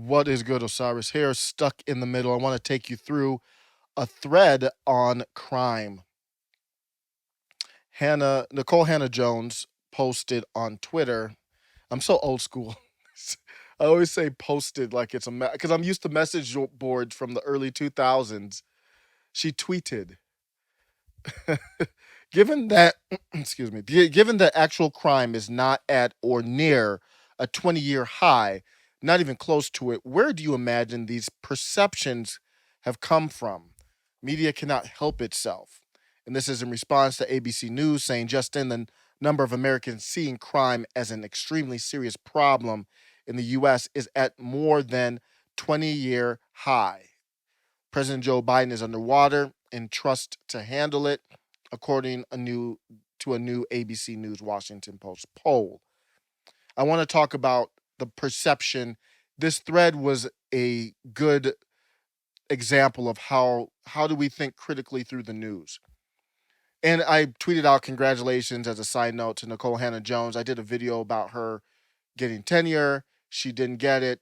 What is good, Osiris? Here, stuck in the middle. I want to take you through a thread on crime. Nicole Hannah Jones posted on Twitter. I'm so old school. I always say posted like it's because I'm used to message boards from the early 2000s. She tweeted, given that, excuse me, given that actual crime is not at or near a 20-year high, not even close to it, where do you imagine these perceptions have come from? Media cannot help itself. And this is in response to ABC News saying just in the number of Americans seeing crime as an extremely serious problem in the US is at more than 20-year high. President Joe Biden is underwater and trust to handle it, according to a new ABC News Washington Post poll. I want to talk about the perception. This thread was a good example of how do we think critically through the news. And I tweeted out congratulations as a side note to Nicole Hannah Jones. I did a video about her getting tenure. She didn't get it.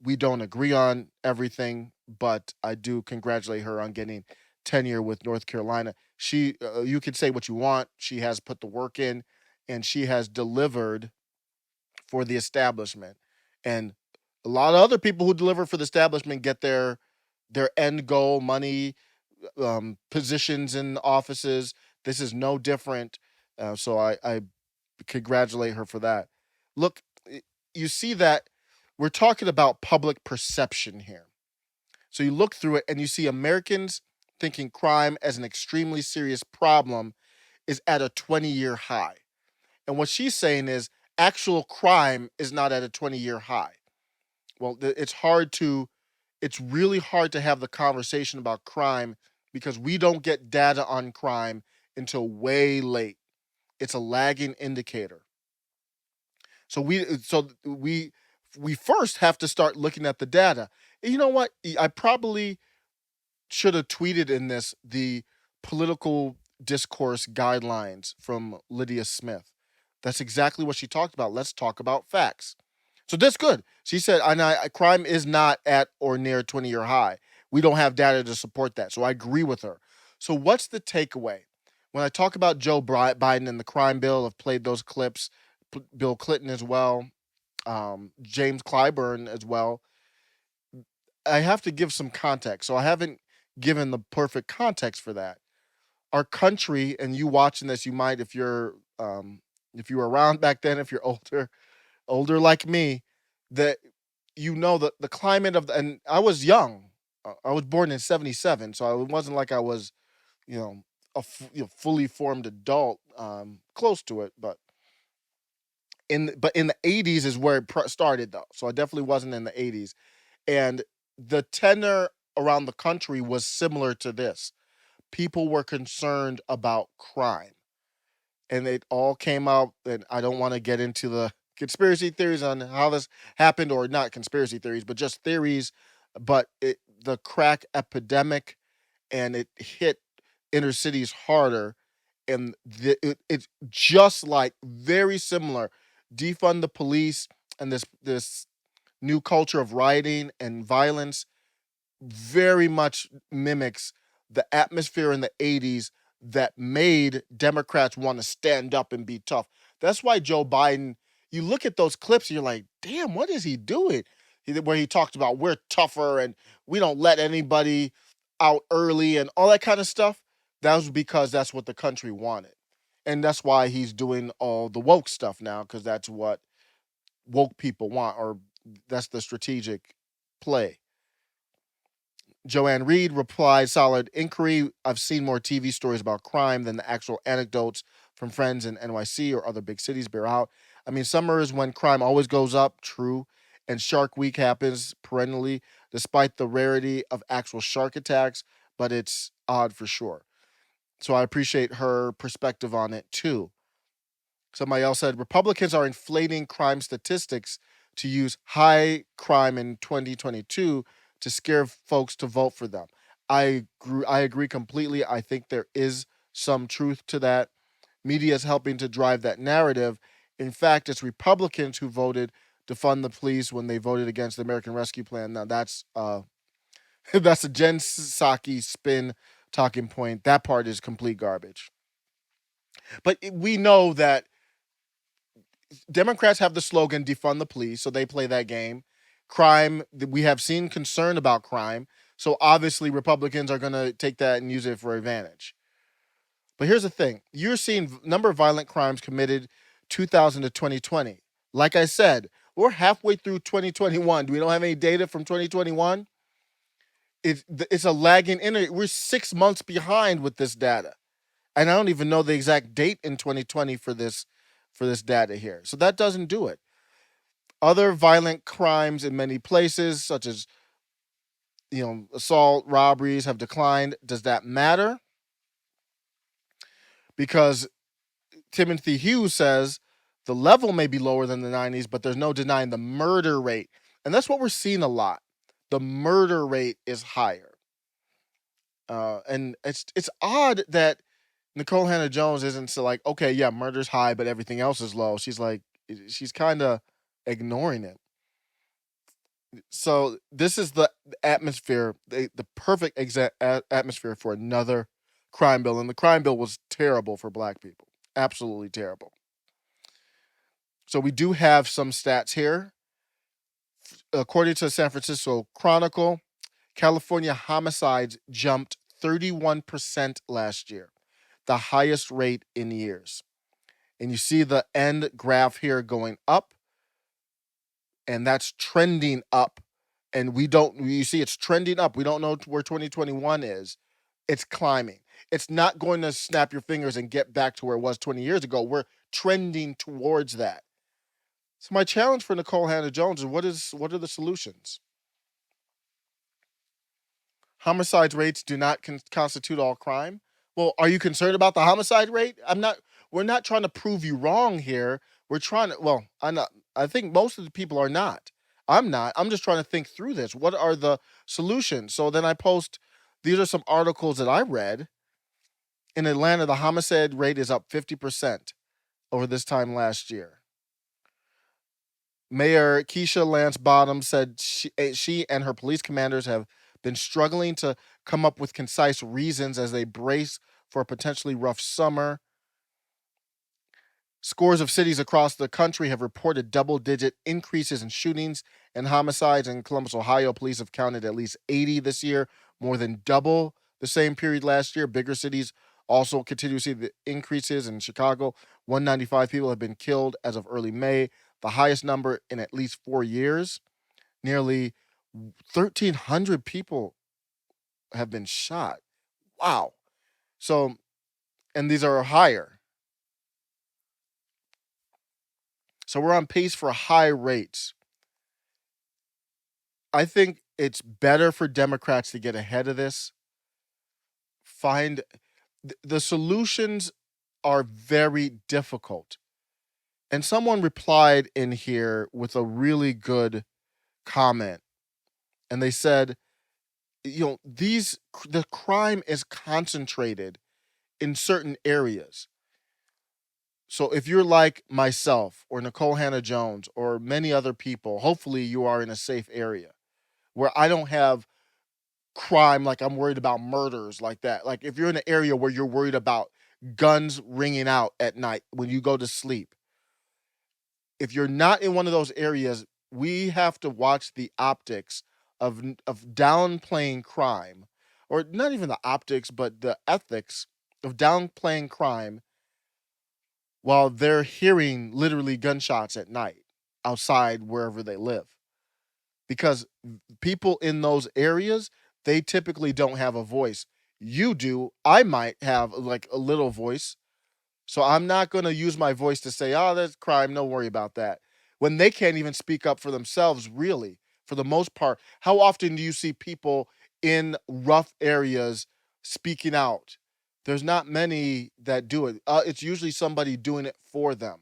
We don't agree on everything, but I do congratulate her on getting tenure with North Carolina. You can say what you want. She has put the work in, and she has delivered for the establishment. And a lot of other people who deliver for the establishment get their end goal, money, positions in offices. This is no different. So I congratulate her for that. Look, you see that we're talking about public perception here. So you look through it and you see Americans thinking crime as an extremely serious problem is at a 20-year high. And what she's saying is actual crime is not at a 20-year high. Well, it's really hard to have the conversation about crime because we don't get data on crime until way late. It's a lagging indicator. So we first have to start looking at the data. And you know what? I probably should have tweeted in this the political discourse guidelines from Lydia Smith. That's exactly what she talked about. Let's talk about facts. So that's good. She said, crime is not at or near a 20-year high. We don't have data to support that. So I agree with her. So what's the takeaway? When I talk about Joe Biden and the crime bill, I've played those clips, Bill Clinton as well, James Clyburn as well. I have to give some context. So I haven't given the perfect context for that. Our country, and you watching this, you might, if you were around back then, if you're older like me, that you know the climate and I was young. I was born in '77, so it wasn't like I was, you know, fully formed adult, close to it, but in the '80s is where it started though. So I definitely wasn't in the '80s, and the tenor around the country was similar to this. People were concerned about crime, and it all came out. And I don't want to get into the conspiracy theories on how this happened, or not conspiracy theories, but just theories. But the crack epidemic, and it hit inner cities harder, and it's just like very similar. Defund the police, and this new culture of rioting and violence very much mimics the atmosphere in the '80s that made Democrats want to stand up and be tough. That's why Joe Biden, you look at those clips, and you're like, damn, what is he doing? Where he talked about we're tougher and we don't let anybody out early and all that kind of stuff. That was because that's what the country wanted. And that's why he's doing all the woke stuff now, because that's what woke people want, or that's the strategic play. Joanne Reed replied, solid inquiry. I've seen more TV stories about crime than the actual anecdotes from friends in NYC or other big cities bear out. I mean, summer is when crime always goes up, true. And Shark Week happens perennially, despite the rarity of actual shark attacks, but it's odd for sure. So I appreciate her perspective on it too. Somebody else said Republicans are inflating crime statistics to use high crime in 2022 to scare folks to vote for them. I agree completely. I think there is some truth to that. Media is helping to drive that narrative. In fact, it's Republicans who voted defund the police when they voted against the American Rescue Plan. Now that's that's a Jen Psaki spin talking point. That part is complete garbage. But we know that Democrats have the slogan defund the police, so they play that game. Crime, we have seen concern about crime, so obviously Republicans are going to take that and use it for advantage. But here's the thing. You're seeing number of violent crimes committed 2000 to 2020. Like I said, we're halfway through 2021. Do we don't have any data from 2021? It's a lagging indicator. We're 6 months behind with this data. And I don't even know the exact date in 2020 for this data here. So that doesn't do it. Other violent crimes in many places, such as assault, robberies, have declined. Does that matter? Because Timothy Hughes says the level may be lower than the 90s, but there's no denying the murder rate. And that's what we're seeing a lot. The murder rate is higher. And it's odd that Nicole Hannah Jones isn't so like, okay, yeah, murder's high, but everything else is low. She's kind of ignoring it. So this is the atmosphere, the perfect atmosphere for another crime bill. And the crime bill was terrible for black people. Absolutely terrible. So we do have some stats here. According to the San Francisco Chronicle, California homicides jumped 31% last year, the highest rate in years. And you see the end graph here going up, and that's trending up. And you see it's trending up. We don't know where 2021 is. It's climbing. It's not going to snap your fingers and get back to where it was 20 years ago. We're trending towards that. So my challenge for Nicole Hannah Jones is what are the solutions? Homicide rates do not constitute all crime. Well, are you concerned about the homicide rate? We're not trying to prove you wrong here. We're trying to, well, I'm not, I think most of the people are not. I'm not. I'm just trying to think through this. What are the solutions? So then I post, these are some articles that I read. In Atlanta, the homicide rate is up 50% over this time last year. Mayor Keisha Lance Bottoms said she and her police commanders have been struggling to come up with concise reasons as they brace for a potentially rough summer. Scores of cities across the country have reported double-digit increases in shootings and homicides. In Columbus, Ohio, police have counted at least 80 this year, more than double the same period last year. Bigger cities also continue to see the increases. In Chicago, 195 people have been killed as of early May, the highest number in at least 4 years. Nearly 1,300 people have been shot. Wow. So, and these are higher. So we're on pace for high rates. I think it's better for Democrats to get ahead of this. Find the solutions are very difficult. And someone replied in here with a really good comment. And they said, the crime is concentrated in certain areas. So if you're like myself or Nicole Hannah Jones or many other people, hopefully you are in a safe area where I don't have crime like I'm worried about murders like that. Like if you're in an area where you're worried about guns ringing out at night when you go to sleep, if you're not in one of those areas, we have to watch the optics of downplaying crime, or not even the optics, but the ethics of downplaying crime while they're hearing literally gunshots at night outside wherever they live. Because people in those areas, they typically don't have a voice. You do. I might have like a little voice. So I'm not going to use my voice to say, oh, that's crime. Don't worry about that. When they can't even speak up for themselves, really, for the most part. How often do you see people in rough areas speaking out? There's not many that do it. It's usually somebody doing it for them.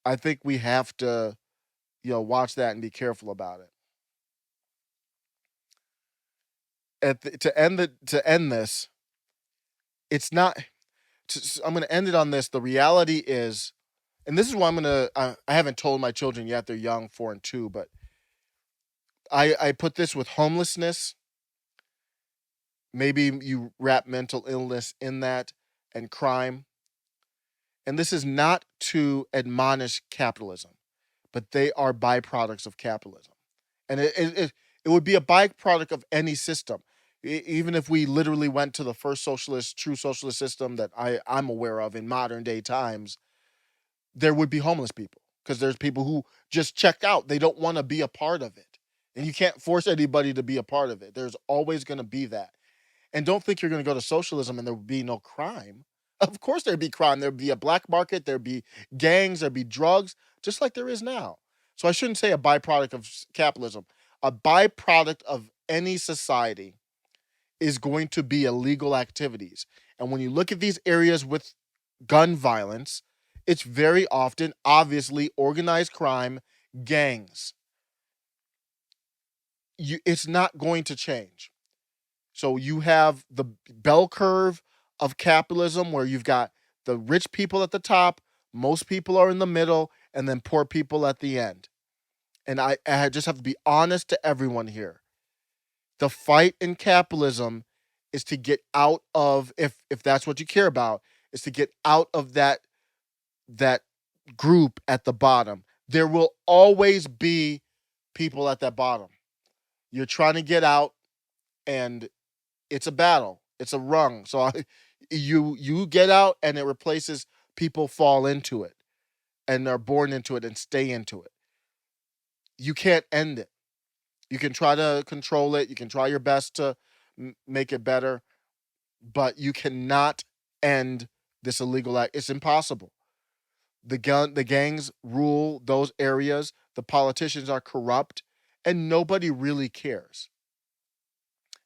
I think we have to, watch that and be careful about it. To end this, it's not. I'm going to end it on this. The reality is, And this is why I haven't told my children yet. They're young, 4 and 2, but I put this with homelessness. Maybe you wrap mental illness in that, and crime. And this is not to admonish capitalism, but they are byproducts of capitalism. And it would be a byproduct of any system. Even if we literally went to the first socialist, true socialist system that I'm aware of in modern day times, there would be homeless people because there's people who just check out. They don't want to be a part of it. And you can't force anybody to be a part of it. There's always going to be that. And don't think you're going to go to socialism and there would be no crime. Of course, there'd be crime. There'd be a black market. There'd be gangs. There'd be drugs, just like there is now. So I shouldn't say a byproduct of capitalism. A byproduct of any society is going to be illegal activities. And when you look at these areas with gun violence, it's very often, obviously, organized crime, gangs. It's not going to change. So you have the bell curve of capitalism where you've got the rich people at the top, most people are in the middle, and then poor people at the end. And I just have to be honest to everyone here. The fight in capitalism is to get out of, if that's what you care about, is to get out of that group at the bottom. There will always be people at that bottom. You're trying to get out, and it's a battle. It's a rung. So you get out, and it replaces people fall into it and are born into it and stay into it. You can't end it. You can try to control it. You can try your best to make it better, but you cannot end this illegal act. It's impossible. The gangs rule those areas. The politicians are corrupt, and nobody really cares.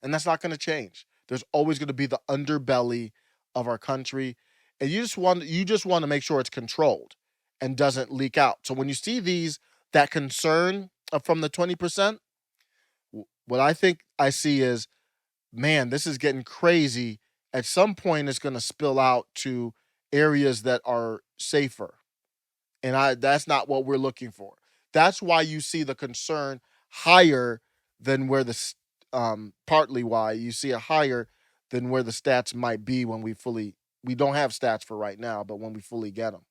And that's not going to change. There's always going to be the underbelly of our country, and you just want to make sure it's controlled and doesn't leak out. So when you see that concern from the 20%, what I think I see is, man, this is getting crazy. At some point, it's going to spill out to areas that are safer, and I that's not what we're looking for. That's why you see the concern higher than where partly why you see it higher than where the stats might be when we don't have stats for right now, but when we fully get them.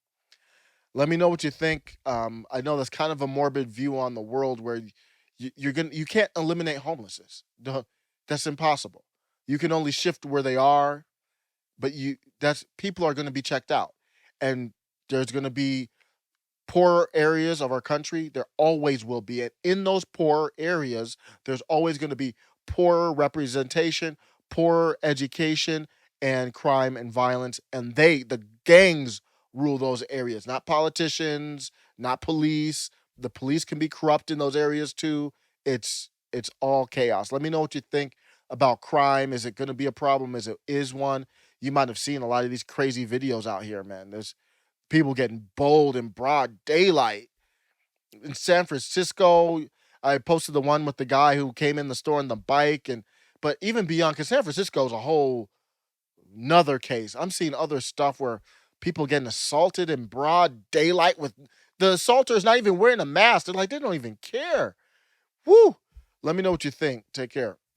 Let me know what you think. I know that's kind of a morbid view on the world where you can't eliminate homelessness. That's impossible. You can only shift where they are, but you that's people are going to be checked out, and there's going to be poorer areas of our country. There always will be. And in those poorer areas, there's always going to be poorer representation, poorer education, and crime and violence. And the gangs, rule those areas, not politicians, not police. The police can be corrupt in those areas too. It's all chaos. Let me know what you think about crime. Is it going to be a problem? Is one? You might have seen a lot of these crazy videos out here, man. There's people getting bold in broad daylight in San Francisco. I posted the one with the guy who came in the store on the bike, and but even beyond, because San Francisco is a whole another case. I'm seeing other stuff where people getting assaulted in broad daylight with the assaulter is not even wearing a mask. They're like they don't even care. Woo! Let me know what you think. Take care.